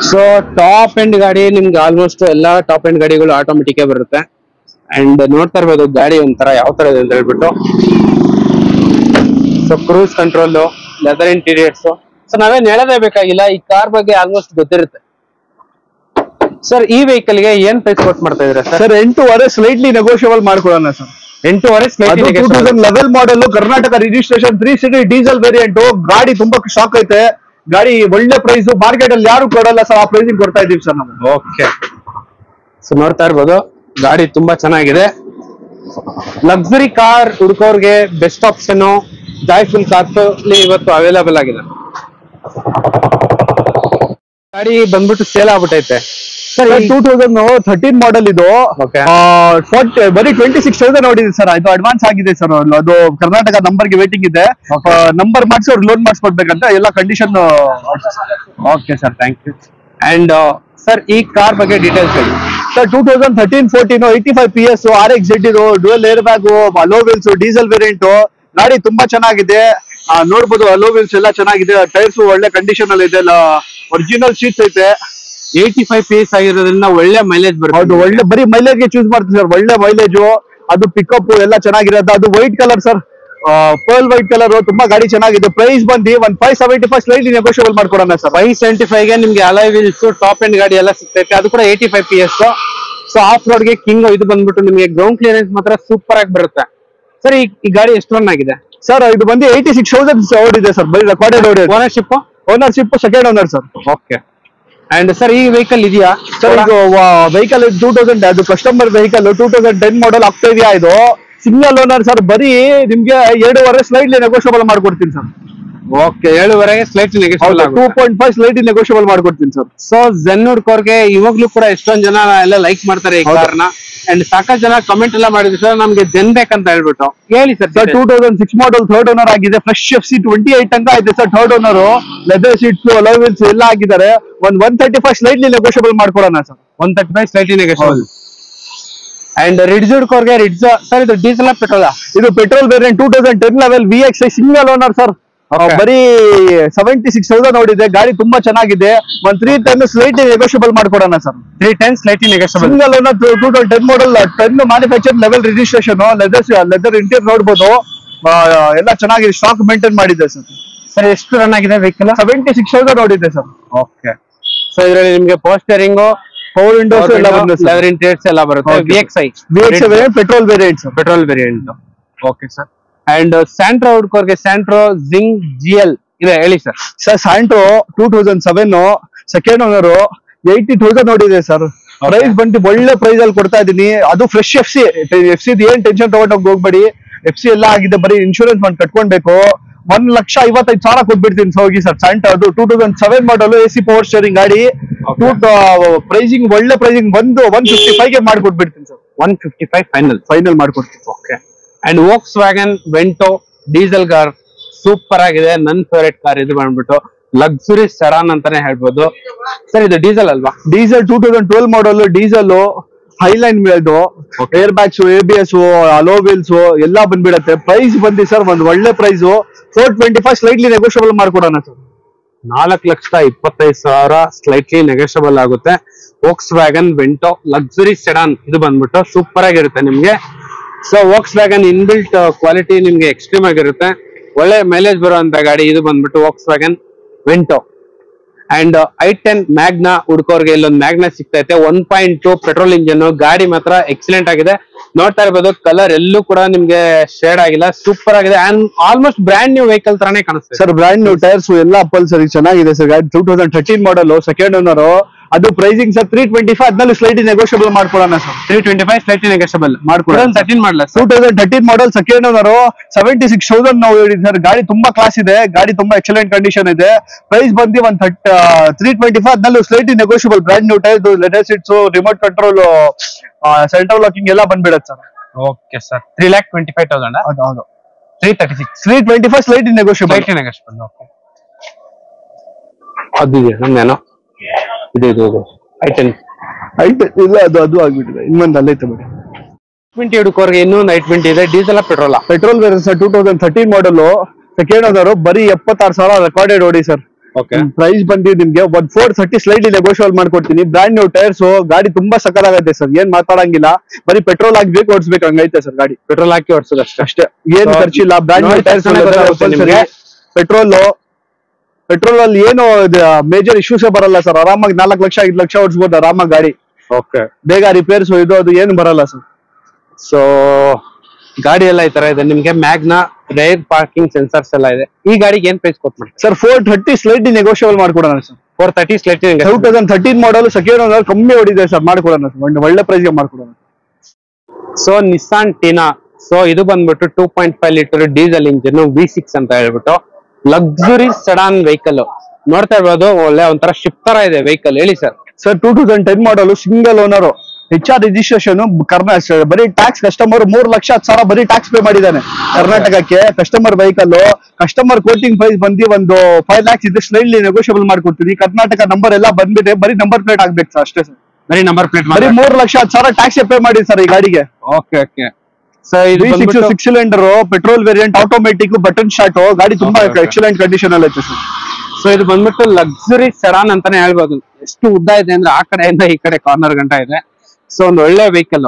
So top end ಗಾಡಿ ನಿಮ್ಗೆ ಆಲ್ಮೋಸ್ಟ್ ಎಲ್ಲಾ ಟಾಪ್ ಎಂಡ್ ಗಾಡಿಗಳು ಆಟೋಮೆಟಿಕ್ ಬರುತ್ತೆ. ಅಂಡ್ ನೋಡ್ತಾ ಇರ್ಬೋದು ಗಾಡಿ ಒಂಥರ ಯಾವ ತರ ಇದೆ ಅಂತ ಹೇಳ್ಬಿಟ್ಟು. So cruise control, leather interiors, so ನಾವೇನ್ ಹೇಳೋದೇ ಬೇಕಾಗಿಲ್ಲ, ಈ ಕಾರ್ ಬಗ್ಗೆ ಆಲ್ಮೋಸ್ಟ್ ಗೊತ್ತಿರುತ್ತೆ. ಸರ್ ಈ ವೆಹಿಕಲ್ ಗೆ ಏನ್ ಪ್ರೈಸ್ ಕೊಟ್ ಮಾಡ್ತಾ ಇದ್ದೀರಾ ಸರ್? 8.5 ಸ್ಲೈಟ್ಲಿ ನೆಗೋಷಿಯಬಲ್ ಮಾಡ್ಕೊಡೋಣ sir. 8.5 2011 model, Karnataka registration, 3 seater diesel variant. ಗಾಡಿ ತುಂಬಾ ಶಾಕ್ ಐತೆ. ಗಾಡಿ ಒಳ್ಳೆ ಪ್ರೈಸ್, ಮಾರ್ಕೆಟ್ ಅಲ್ಲಿ ಯಾರು ಕೊಡಲ್ಲ ಸರ್, ಆ ಪ್ರೈಸಿಂಗ್ ಕೊಡ್ತಾ ಇದೀವಿ ಸರ್ ನಾವು. ಓಕೆ, ಸೊ ನೋಡ್ತಾ ಇರ್ಬೋದು ಗಾಡಿ ತುಂಬಾ ಚೆನ್ನಾಗಿದೆ. ಲಕ್ಸುರಿ ಕಾರ್ ಹುಡುಕೋರ್ಗೆ ಬೆಸ್ಟ್ ಆಪ್ಷನ್ ಜಾಯ್ಫುಲ್ ಕಾರ್ಸ್ ಇವತ್ತು ಅವೈಲೇಬಲ್ ಆಗಿದೆ. ಗಾಡಿ ಬಂದ್ಬಿಟ್ಟು ಸೇಲ್ ಆಗ್ಬಿಟ್ಟೈತೆ ಸರ್. 2013 ಮಾಡೆಲ್ ಇದು. Okay. ಬರೀ 26,000 ನೋಡಿದೆ ಸರ್. ಇದು ಅಡ್ವಾನ್ಸ್ ಆಗಿದೆ ಸರ್. ಅದು ಕರ್ನಾಟಕ ನಂಬರ್ ಗೆ ವೇಟಿಂಗ್ ಇದೆ. ನಂಬರ್ ಮಾಡಿಸಿ ಅವ್ರು ಲೋನ್ ಮಾಡಿಸ್ಕೊಡ್ಬೇಕಂತ ಎಲ್ಲ condition. Okay sir, thank you. And sir ಈ ಕಾರ್ ಬಗ್ಗೆ ಡೀಟೇಲ್ಸ್ ಹೇಳಿ ಸರ್. 2013-14 85 PS RX-Z ಇದು, dual air bag, alloy wheels, diesel variant. ಗಾಡಿ ತುಂಬಾ ಚೆನ್ನಾಗಿದೆ. ನೋಡ್ಬೋದು, ಅಲೋ ವೀಲ್ಸ್ ಎಲ್ಲ ಚೆನ್ನಾಗಿದೆ. ಟೈರ್ಸ್ ಒಳ್ಳೆ ಕಂಡೀಷನ್ ಅಲ್ಲಿ ಇದೆ. ಒರಿಜಿನಲ್ ಸೀಟ್ಸ್ ಐತೆ. 85 PS ಆಗಿರೋದ್ರಿಂದ ಒಳ್ಳೆ ಮೈಲೇಜ್ ಬರುತ್ತೆ. ಹೌದು, ಒಳ್ಳೆ ಬರೀ ಮೈಲೇಜ್ ಚೂಸ್ ಮಾಡ್ತೀವಿ ಸರ್. ಒಳ್ಳೆ ಮೈಲೇಜ್, ಅದು ಪಿಕಪ್ ಎಲ್ಲ ಚೆನ್ನಾಗಿರೋದು. ಅದು white colour sir, pearl white colour. ತುಂಬಾ ಗಾಡಿ ಚೆನ್ನಾಗಿದೆ. ಪ್ರೈಸ್ ಬಂದು 575 ಸ್ಲೈಟ್ಲಿ ನೆಗೋಷಿಯಬಲ್ ಮಾಡ್ಕೊಡೋಣ ಸರ್. 575 ಗೆ ನಿಮ್ಗೆ ಅಲಾಯ್ ವೀಲ್ಸ್, ಟಾಪ್ ಎಂಡ್ ಗಾಡಿ ಎಲ್ಲ ಸಿಗ್ತೈತೆ. ಅದು ಕೂಡ 85 PS. ಸೊ ಆಫ್ ರೋಡ್ ಗೆ ಕಿಂಗ್. ಇದು ಬಂದ್ಬಿಟ್ಟು ನಿಮಗೆ ಗ್ರೌಂಡ್ ಕ್ಲಿಯರೆನ್ಸ್ ಮಾತ್ರ ಸೂಪರ್ ಆಗಿ ಬರುತ್ತೆ. ಸರ್ ಈ ಗಾಡಿ ಎಷ್ಟು ರನ್ ಆಗಿದೆ ಸರ್? ಇದು ಬಂದು 86,000 ಓಡಿದೆ ಸರ್. ಬರೀ ರೆಕಾರ್ಡೆಡ್ ಓಡಿದೆ. Ownership second owner sir. Okay. And sir ಈ ವೆಹಿಕಲ್ ಇದೆಯಾ ಸರ್? ಇದು ವೆಹಿಕಲ್ 2000, ಅದು ಕಸ್ಟಮರ್ ವೆಹಿಕಲ್, 2010 ಮಾಡೆಲ್ ಆಗ್ತಾ ಇದು. Single owner sir. ಬರೀ ನಿಮ್ಗೆ 2.5 ಸ್ಲೈಟ್ಲಿ ನೆಗೋಷಿಯಬಲ್ ಮಾಡ್ಕೊಡ್ತೀನಿ sir. Okay, 7.5 slightly negotiable. 2.5 slightly negotiable ಮಾಡ್ಕೊಡ್ತೀನಿ ಸರ್. ಸೊ ಜೆನ್ ಹುಡ್ಕೋರ್ಗೆ ಇವಾಗ್ಲೂ ಕೂಡ ಎಷ್ಟೊಂದ್ ಜನ ಎಲ್ಲ ಲೈಕ್ ಮಾಡ್ತಾರೆ ಈ ಕಾರ್ನ. ಅಂಡ್ ಸಾಕಷ್ಟು ಜನ ಕಮೆಂಟ್ ಎಲ್ಲ ಮಾಡಿದ್ರು ಸರ್ ನಮ್ಗೆ ಜೆನ್ ಬೇಕಂತ ಹೇಳ್ಬಿಟ್ಟು. ಹೇಳಿ ಸರ್. 2006 ಮಾಡೆಲ್, ಥರ್ಡ್ ಓನರ್ ಆಗಿದೆ. ಫ್ರೆಶ್ FC 28 ತನಕ ಇದೆ sir. Third owner, leather seats, alloy wheels ಎಲ್ಲ ಆಗಿದ್ದಾರೆ. 135 ಸ್ಲೈಟ್ಲಿ ನೆಗೋಷಿಯಬಲ್ ಮಾಡ್ಕೊಡೋಣ sir. 135 slightly negotiable. And Ritz ಹುಡ್ಕೋರ್ಗೆ ರಿಡ್ಜ್ ಸರ್. ಇದು ಡೀಸೆಲ್ ಪೆಟ್ರೋಲ್? ಇದು petrol variant, 2010 level VXi single owner sir. ಬರೀ 76,000 ನೋಡಿದೆ. ಗಾಡಿ ತುಂಬಾ ಚೆನ್ನಾಗಿದೆ. 310 ಸ್ಲೈಟ್ಲಿ ನೆಗೋಷಿಯಬಲ್ ಮಾಡ್ಕೊಡೋಣ sir. 310 slightly negotiable. Single owner, 2010 model, 10 manufacture level registration. Leather interior ನೋಡ್ಬೋದು. ಎಲ್ಲ ಚೆನ್ನಾಗಿದೆ. ಸ್ಟಾಕ್ ಮೇಂಟೈನ್ ಮಾಡಿದೆ ಸರ್. ಸರ್ ಎಷ್ಟು ರನ್ ಆಗಿದೆ ವೆಹಿಕಲ್? 76,000 ನೋಡಿದೆ ಸರ್. ಓಕೆ. ಸೊ ಇದರಲ್ಲಿ ನಿಮ್ಗೆ ಪೋಸ್ಟರಿಂಗ್, ಪವರ್ ವಿಂಡೋಸ್ ಎಲ್ಲ ಬರುತ್ತೆ. ಲೆದರ್ ಇಂಟೀರಿಯರ್ಸ್ ಎಲ್ಲ ಬರುತ್ತೆ. VXi petrol variant sir. Petrol variant. Okay sir. And Santro ಹುಡ್ಕೋರ್ಗೆ ಸ್ಯಾಂಟ್ರೋ ಜಿಂಗ್ GL ಇದೆ. ಹೇಳಿ sir. Sir Santro 2007 second owner, 80,000 ನೋಡಿದೆ ಸರ್. ಪ್ರೈಸ್ ಬಂದು ಒಳ್ಳೆ ಪ್ರೈಸ್ ಅಲ್ಲಿ ಕೊಡ್ತಾ ಇದೀನಿ. ಅದು ಫ್ರೆಶ್ FC ಏನ್ ಟೆನ್ಷನ್ ತಗೊಂಡೋಗಿ ಹೋಗ್ಬೇಡಿ. FC ಎಲ್ಲ ಆಗಿದೆ. ಬರೀ ಇನ್ಶೂರೆನ್ಸ್ ಮಾಡಿ ಕಟ್ಕೊಳ್ಬೇಕು. 1,55,000 ಕೊಟ್ಬಿಡ್ತೀನಿ ಹೋಗಿ ಸರ್. ಸ್ಯಾಂಟ್ರೋ ಅದು 2007 ಮಾಡಲ್, AC ಪವರ್ ಸ್ಟೇರಿಂಗ್ ಗಾಡಿ. ಪ್ರೈಸಿಂಗ್ ಒಳ್ಳೆ ಪ್ರೈಸಿಂಗ್ ಬಂದು 155 ಗೆ ಮಾಡ್ಕೊಟ್ಬಿಡ್ತೀನಿ ಸರ್. 155 ಫೈನಲ್ ಮಾಡ್ಕೊಡ್ತೀನಿ. Okay. And Volks wagon Vento diesel car super ಆಗಿದೆ. ನನ್ ಫೇವರೇಟ್ ಕಾರ್ ಇದು ಬಂದ್ಬಿಟ್ಟು ಲಕ್ಸುರಿ ಸೆಡಾನ್ ಅಂತಾನೆ ಹೇಳ್ಬೋದು. ಸರ್ ಇದು ಡೀಸೆಲ್ ಅಲ್ವಾ? ಡೀಸೆಲ್ 2012 ಮಾಡಲ್, ಡೀಸೆಲ್, ಹೈಲೈನ್ ಇದು, air bags, ABS, alloy wheels ಎಲ್ಲ ಬಂದ್ಬಿಡತ್ತೆ. ಪ್ರೈಸ್ ಬಂದಿ ಸರ್ ಒಂದು ಒಳ್ಳೆ ಪ್ರೈಸ್. 425 ಸ್ಲೈಟ್ಲಿ ನೆಗೋಷಿಯಬಲ್ ಮಾಡ್ಕೊಡೋಣ ಸರ್. 4,25,000 ಸ್ಲೈಟ್ಲಿ ನೆಗೋಷಿಯಬಲ್ ಆಗುತ್ತೆ. Volkswagen Vento luxury sedan ಇದು ಬಂದ್ಬಿಟ್ಟು ಸೂಪರ್ ಆಗಿರುತ್ತೆ ನಿಮ್ಗೆ. So Volkswagen inbuilt quality ನಿಮ್ಗೆ ಎಕ್ಸ್ಟ್ರೀಮ್ ಆಗಿರುತ್ತೆ. ಒಳ್ಳೆ ಮೈಲೇಜ್ ಬರುವಂತ ಗಾಡಿ ಇದು ಬಂದ್ಬಿಟ್ಟು Volkswagen Vento. And i10 Magna ಹುಡ್ಕೋರ್ಗೆ ಇಲ್ಲೊಂದು ಮ್ಯಾಗ್ನಾ ಸಿಗ್ತೈತೆ. 1.2 ಪೆಟ್ರೋಲ್ ಇಂಜಿನ್. ಗಾಡಿ ಮಾತ್ರ ಎಕ್ಸಲೆಂಟ್ ಆಗಿದೆ. ನೋಡ್ತಾ ಇರ್ಬೋದು, ಕಲರ್ ಎಲ್ಲೂ ಕೂಡ ನಿಮ್ಗೆ ಶೇಡ್ ಆಗಿಲ್ಲ. ಸೂಪರ್ ಆಗಿದೆ. And almost brand new vehicle ತರಾನೇ ಕಾಣಿಸ್ತದೆ ಸರ್. ಬ್ರ್ಯಾಂಡ್ ನ್ಯೂ ಟೈರ್ಸ್ ಎಲ್ಲ ಪಲ್ಸರ್ ಚೆನ್ನಾಗಿದೆ ಸರ್. ಗಾಡಿ 2013 ಮಾಡಲ್, ಸೆಕೆಂಡ್ ಓನರ್. ಅದು ಪ್ರೈಸಿಂಗ್ ಸರ್ 325. ಅದನ್ನ ಸ್ಲೈಟ್ಲಿ ನೆಗೋಷಿಯಬಲ್ ಮಾಡ್ಕೊಡೋಣ ಸರ್. 325 ಸ್ಲೈಟ್ಲಿ ನೆಗೋಷಿಯಬಲ್ ಮಾಡ್ಕೊಡೋಣ. 13 ಮಾಡಲ 2013 ಮಾಡಲ್, ಸೆಕೆಂಡ್ ಓನರ್, 76,000 ನಾವು ಹೇಳಿದ್ವಿ ಸರ್. ಗಾಡಿ ತುಂಬಾ ಕ್ಲಾಸ್ ಇದೆ. ಗಾಡಿ ತುಂಬಾ ಎಕ್ಸಲೆಂಟ್ ಕಂಡೀಷನ್ ಇದೆ. ಪ್ರೈಸ್ ಬಂದು 325. ಅದನ್ನ slightly negotiable. Brand new tyre, leather seats, remote control, central locking ಎಲ್ಲ ಬಂದ್ಬಿಡತ್ತೆ ಸರ್. Okay sir. 3,25,000. ಹೌದು. 336. 325 ಸ್ಲೈಟ್ಲಿ ನೆಗೋಷಿಯಬಲ್. ಓಕೆ. ಅದಿದೆ ನನ್ನೇನೋ ಇದು i10 ಇಲ್ಲ, ಅದು ಆಗ್ಬಿಟ್ಟಿದೆ. ಇನ್ನೊಂದು ಅಲ್ಲೈತೆ ಬಿಡಿ. 20 ಹುಡುಕೋರ್ಗೆ ಇನ್ನೊಂದು i20 ಇದೆ. Diesel petrol? ಪೆಟ್ರೋಲ್ ಬೇರೆ ಸರ್. 2013 model, second owner. ಬರೀ 76,000 ರೆಕಾರ್ಡೆಡ್ ಓಡಿ ಸರ್. ಪ್ರೈಸ್ ಬಂದು ನಿಮ್ಗೆ 430 ಸ್ಲೈಟ್ಲಿ ನೆಗೋಷಿಯಬಲ್ ಮಾಡ್ಕೊಡ್ತೀನಿ. Brand new tyres. ಗಾಡಿ ತುಂಬಾ ಸಕ್ಕತ್ತಾಗೈತೆ ಸರ್. ಏನ್ ಮಾತಾಡಂಗಿಲ್ಲ. ಬರೀ ಪೆಟ್ರೋಲ್ ಹಾಕ್ಬೇಕು, ಓಡಿಸ್ಬೇಕು, ಹಂಗೈತೆ ಸರ್ ಗಾಡಿ. ಪೆಟ್ರೋಲ್ ಹಾಕಿ ಓಡಿಸೋದು ಅಷ್ಟೇ. ಏನ್ ಖರ್ಚಿಲ್ಲ. Brand new tyres, petrol. Petrol ಅಲ್ಲಿ ಏನು ಮೇಜರ್ ಇಶ್ಯೂಸ್ ಬರಲ್ಲ ಸರ್. ಆರಾಮಾಗಿ 4 ಲಕ್ಷ 5 ಲಕ್ಷ ಓಡಿಸಬಹುದು ಆರಾಮಾಗಿ ಗಾಡಿ. ಓಕೆ. ಬೇಗ ರಿಪೇರ್ಸ್ ಇದು ಅದು ಏನು ಬರಲ್ಲ ಸರ್. ಸೊ ಗಾಡಿ ಎಲ್ಲ ಈ ತರ ಇದೆ ನಿಮ್ಗೆ. ಮ್ಯಾಗ್ನಾ ರೇರ್ ಪಾರ್ಕಿಂಗ್ ಸೆನ್ಸರ್ಸ್ ಎಲ್ಲ ಇದೆ. ಈ ಗಾಡಿಗೆ ಏನ್ ಪ್ರೈಸ್ ಕೊಟ್ಟು ಮಾಡ್ತೀವಿ ಸರ್? 430 ಸ್ಲೈಟ್ಲಿ ನೆಗೋಷಿಯಬಲ್ ಮಾಡ್ಕೊಡೋಣ sir. 430 slight 2013 model second owner ಕಮ್ಮಿ ಹೊಡಿದೆ ಸರ್, ಮಾಡ್ಕೊಡೋಣ ಸರ್. ಒಂದು ಒಳ್ಳೆ ಪ್ರೈಸ್ ಗೆ ಮಾಡ್ಕೊಡೋಣ. So Nissan Tina. ಸೊ ಇದು ಬಂದ್ಬಿಟ್ಟು 2.5 ಲೀಟರ್ ಡೀಸೆಲ್ ಇಂಜಿನ್ V6 ಅಂತ ಹೇಳ್ಬಿಟ್ಟು ಲಕ್ಸುರಿ ಸಡಾನ್ ವೆಹಿಕಲ್. ನೋಡ್ತಾ ಇರ್ಬೋದು, ಒಳ್ಳೆ ಒಂಥರ ಶಿಫ್ಟ್ ತರ ಇದೆ ವೆಹಿಕಲ್. ಹೇಳಿ sir. Sir 2010 model single owner, HR registration, ಬರೀ ಟ್ಯಾಕ್ಸ್ ಕಸ್ಟಮರ್ 3,10,000 ಬರೀ ಟ್ಯಾಕ್ಸ್ ಪೇ ಮಾಡಿದ್ದಾನೆ ಕರ್ನಾಟಕಕ್ಕೆ. Customer vehicle, customer quoting price ಬಂದು ಒಂದು 5 lakhs ಇದೆ. ಸ್ಲೈಡ್ಲಿ ನೆಗೋಷಿಯಬಲ್ ಮಾಡ್ಕೊಡ್ತೀನಿ. ಕರ್ನಾಟಕ ನಂಬರ್ ಎಲ್ಲ ಬಂದ್ಬಿಟ್ಟೆ, ಬರೀ ನಂಬರ್ ಪ್ಲೇಟ್ ಆಗ್ಬೇಕು ಸರ್, ಅಷ್ಟೇ ಸರ್. ಬರೀ ನಂಬರ್ ಪ್ಲೇಟ್ ಬರೀ 3,10,000 ಟ್ಯಾಕ್ಸ್ ಪೇ ಮಾಡಿ ಸರ್ ಈ ಗಾಡಿಗೆ. Okay okay. ಸೊ ಇದು V6 6 cylinder petrol variant, automatic, button start. ಗಾಡಿ ತುಂಬಾ ಎಕ್ಸಲೆಂಟ್ ಕಂಡೀಷನ್ ಅಲ್ಲಿ ಐತೆ ಸರ್. ಸೊ ಇದು ಬಂದ್ಬಿಟ್ಟು ಲಕ್ಸುರಿ ಸೆಡಾನ್ ಅಂತಾನೆ ಹೇಳ್ಬೋದು. ಎಷ್ಟು ಉದ್ದ ಇದೆ ಅಂದ್ರೆ ಆ ಕಡೆಯಿಂದ ಈ ಕಡೆ ಕಾರ್ನರ್ ಗಂಟ ಇದೆ. ಸೊ ಒಂದು ಒಳ್ಳೆ ವೆಹಿಕಲ್.